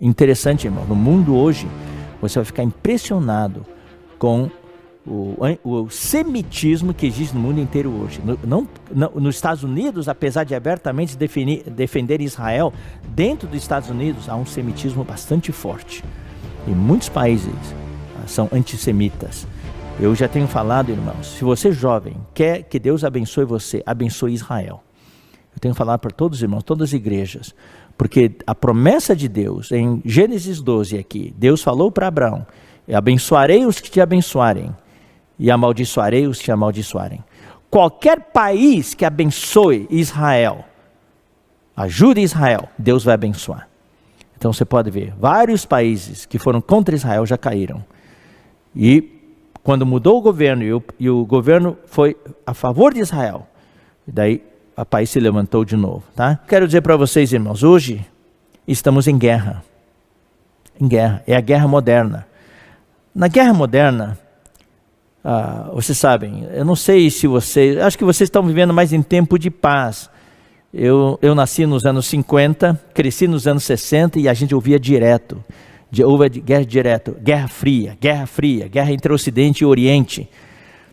Interessante, irmão, no mundo hoje, você vai ficar impressionado com o semitismo que existe no mundo inteiro hoje. Nos Estados Unidos, apesar de abertamente defender Israel, dentro dos Estados Unidos há um semitismo bastante forte. E muitos países são antissemitas. Eu já tenho falado, irmãos, se você jovem quer que Deus abençoe você, abençoe Israel. Eu tenho falado para todos os irmãos, todas as igrejas, porque a promessa de Deus, em Gênesis 12 aqui, Deus falou para Abraão: abençoarei os que te abençoarem e amaldiçoarei os que te amaldiçoarem. Qualquer país que abençoe Israel, ajude Israel, Deus vai abençoar. Então você pode ver, vários países que foram contra Israel já caíram. E quando mudou o governo e o governo foi a favor de Israel, daí o país se levantou de novo, tá? Quero dizer para vocês, irmãos, hoje estamos em guerra. Em guerra, é a guerra moderna. Na guerra moderna, vocês sabem, eu não sei se vocês, acho que vocês estão vivendo mais em tempo de paz. Eu nasci nos anos 50, cresci nos anos 60 e a gente ouvia direto. Houve guerra direto, guerra fria, guerra entre Ocidente e Oriente.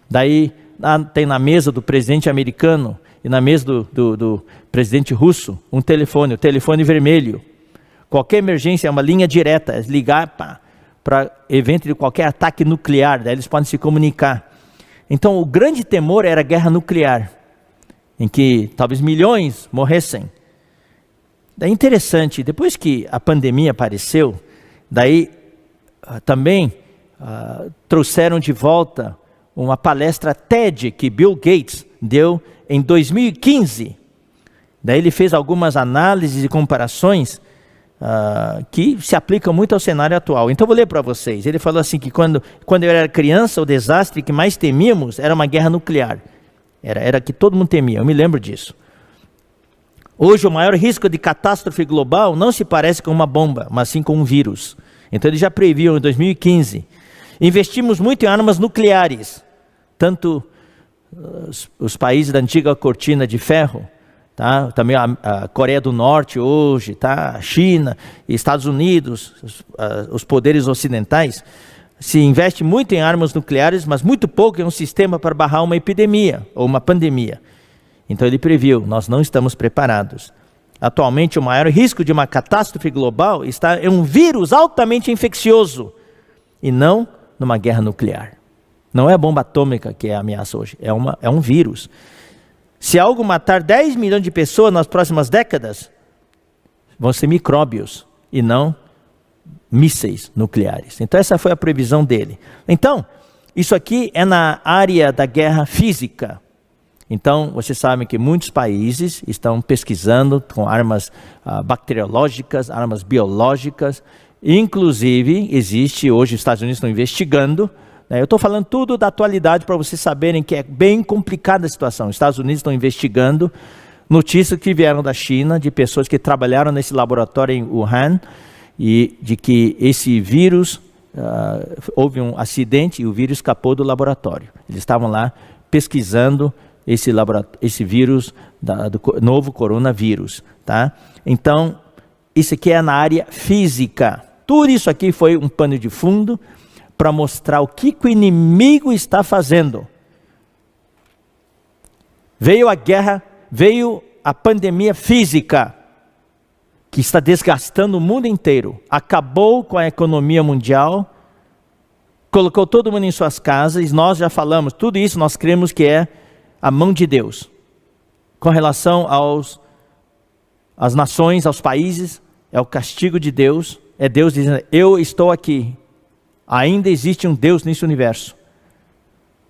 Daí tem na mesa do presidente americano e na mesa do presidente russo um telefone, o telefone vermelho. Qualquer emergência é uma linha direta, ligar para evento de qualquer ataque nuclear, daí eles podem se comunicar. Então o grande temor era a guerra nuclear, em que talvez milhões morressem. É interessante, depois que a pandemia apareceu, daí também trouxeram de volta uma palestra TED que Bill Gates deu em 2015. Daí ele fez algumas análises e comparações que se aplicam muito ao cenário atual. Então eu vou ler para vocês. Ele falou assim que quando eu era criança, o desastre que mais temíamos era uma guerra nuclear. Era que todo mundo temia, eu me lembro disso. Hoje o maior risco de catástrofe global não se parece com uma bomba, mas sim com um vírus. Então ele já previu em 2015. Investimos muito em armas nucleares, tanto os países da antiga cortina de ferro, tá? Também a Coreia do Norte hoje, tá? A China, Estados Unidos, os poderes ocidentais, se investe muito em armas nucleares, mas muito pouco em um sistema para barrar uma epidemia ou uma pandemia. Então ele previu, nós não estamos preparados. Atualmente o maior risco de uma catástrofe global está em um vírus altamente infeccioso e não numa guerra nuclear. Não é a bomba atômica que é a ameaça hoje, é um vírus. Se algo matar 10 milhões de pessoas nas próximas décadas, vão ser micróbios e não mísseis nucleares. Então essa foi a previsão dele. Então, isso aqui é na área da guerra física. Então, vocês sabem que muitos países estão pesquisando com armas bacteriológicas, armas biológicas. Inclusive, existe, hoje os Estados Unidos estão investigando. Eu estou falando tudo da atualidade para vocês saberem que é bem complicada a situação. Os Estados Unidos estão investigando notícias que vieram da China, de pessoas que trabalharam nesse laboratório em Wuhan, e de que esse vírus, houve um acidente e o vírus escapou do laboratório. Eles estavam lá pesquisando esse vírus, do novo coronavírus, tá? Então, isso aqui é na área física. Tudo isso aqui foi um pano de fundo para mostrar o que o inimigo está fazendo. Veio a guerra, veio a pandemia física, que está desgastando o mundo inteiro. Acabou com a economia mundial, colocou todo mundo em suas casas, e nós já falamos, tudo isso nós cremos que é a mão de Deus. Com relação às nações, aos países, é o castigo de Deus, é Deus dizendo, eu estou aqui, ainda existe um Deus nesse universo.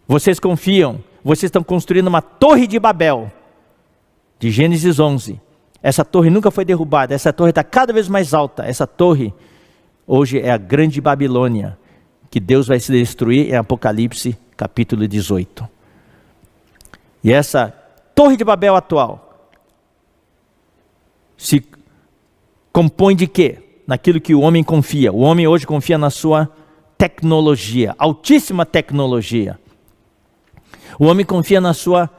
Vocês confiam, vocês estão construindo uma torre de Babel, de Gênesis 11. Essa torre nunca foi derrubada, essa torre está cada vez mais alta. Essa torre hoje é a grande Babilônia, que Deus vai se destruir em Apocalipse capítulo 18. E essa torre de Babel atual se compõe de quê? Naquilo que o homem confia. O homem hoje confia na sua tecnologia, altíssima tecnologia. O homem confia na sua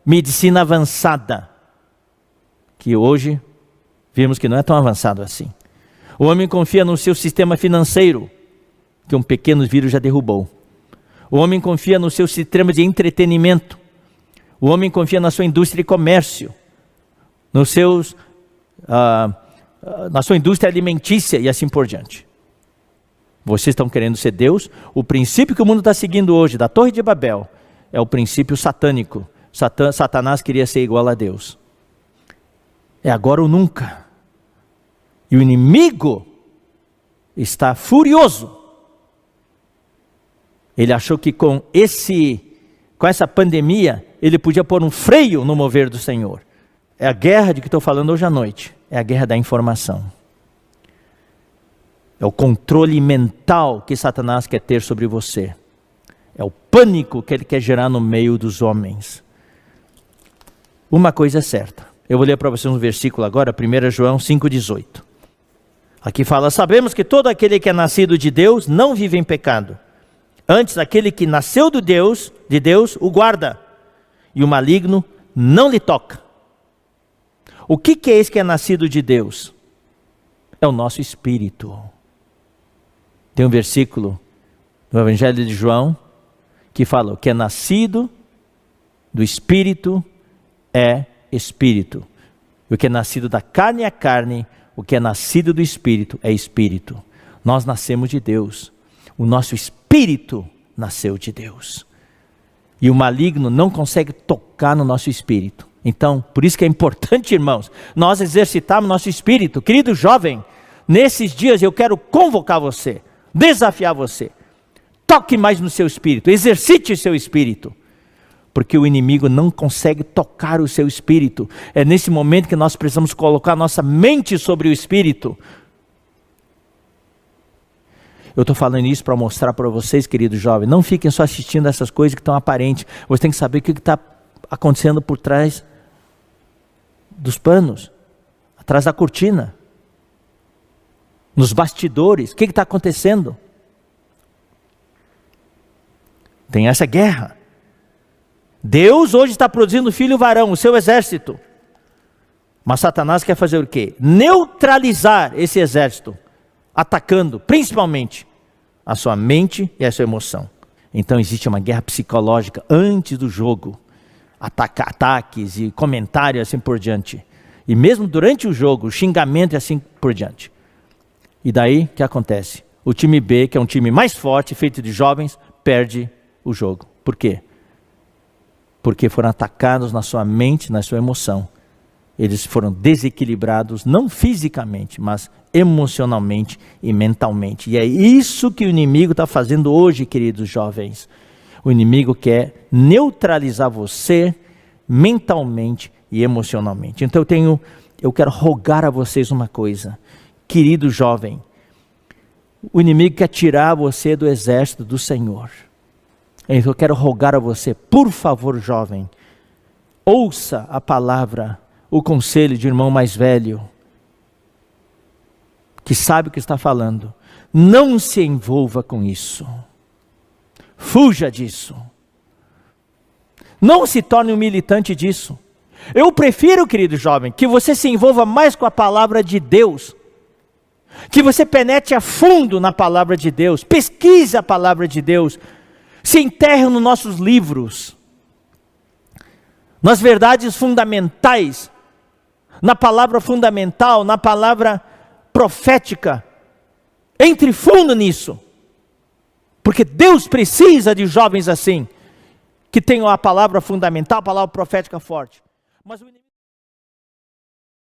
medicina avançada, que hoje vimos que não é tão avançado assim. O homem confia no seu sistema financeiro, que um pequeno vírus já derrubou. O homem confia no seu sistema de entretenimento. O homem confia na sua indústria de comércio, na sua indústria alimentícia e assim por diante. Vocês estão querendo ser Deus? O princípio que o mundo está seguindo hoje, da Torre de Babel, é o princípio satânico. Satanás queria ser igual a Deus. É agora ou nunca. E o inimigo está furioso. Ele achou que com essa pandemia, ele podia pôr um freio no mover do Senhor. É a guerra de que estou falando hoje à noite. É a guerra da informação. É o controle mental que Satanás quer ter sobre você. É o pânico que ele quer gerar no meio dos homens. Uma coisa é certa. Eu vou ler para vocês um versículo agora, 1 João 5,18. Aqui fala: sabemos que todo aquele que é nascido de Deus não vive em pecado. Antes, aquele que nasceu de Deus o guarda, e o maligno não lhe toca. O que é esse que é nascido de Deus? É o nosso espírito. Tem um versículo no Evangelho de João que fala: o que é nascido do Espírito é Espírito. O que é nascido da carne é carne, o que é nascido do Espírito é Espírito. Nós nascemos de Deus. O nosso espírito nasceu de Deus. E o maligno não consegue tocar no nosso espírito. Então, por isso que é importante, irmãos, nós exercitarmos nosso espírito. Querido jovem, nesses dias eu quero convocar você, desafiar você. Toque mais no seu espírito, exercite seu espírito. Porque o inimigo não consegue tocar o seu espírito. É nesse momento que nós precisamos colocar nossa mente sobre o espírito. Eu estou falando isso para mostrar para vocês, queridos jovens, não fiquem só assistindo essas coisas que estão aparentes. Você tem que saber o que está acontecendo por trás dos panos, atrás da cortina, nos bastidores. O que está acontecendo? Tem essa guerra. Deus hoje está produzindo filho varão, o seu exército. Mas Satanás quer fazer o quê? Neutralizar esse exército, atacando principalmente a sua mente e a sua emoção. Então existe uma guerra psicológica antes do jogo. Ataques e comentários assim por diante. E mesmo durante o jogo, xingamento e assim por diante. E daí, o que acontece? O time B, que é um time mais forte, feito de jovens, perde o jogo. Por quê? Porque foram atacados na sua mente, na sua emoção. Eles foram desequilibrados, não fisicamente, mas emocionalmente e mentalmente. E é isso que o inimigo está fazendo hoje, queridos jovens. O inimigo quer neutralizar você mentalmente e emocionalmente. Então eu quero rogar a vocês uma coisa. Querido jovem, o inimigo quer tirar você do exército do Senhor. Então eu quero rogar a você, por favor, jovem, ouça a palavra, o conselho de irmão mais velho, que sabe o que está falando. Não se envolva com isso. Fuja disso. Não se torne um militante disso. Eu prefiro, querido jovem, que você se envolva mais com a palavra de Deus. Que você penetre a fundo na palavra de Deus. Pesquise a palavra de Deus. Se enterre nos nossos livros. Nas verdades fundamentais. Na palavra fundamental, na palavra profética. Entre fundo nisso. Porque Deus precisa de jovens assim, que tenham a palavra fundamental, a palavra profética forte. Mas o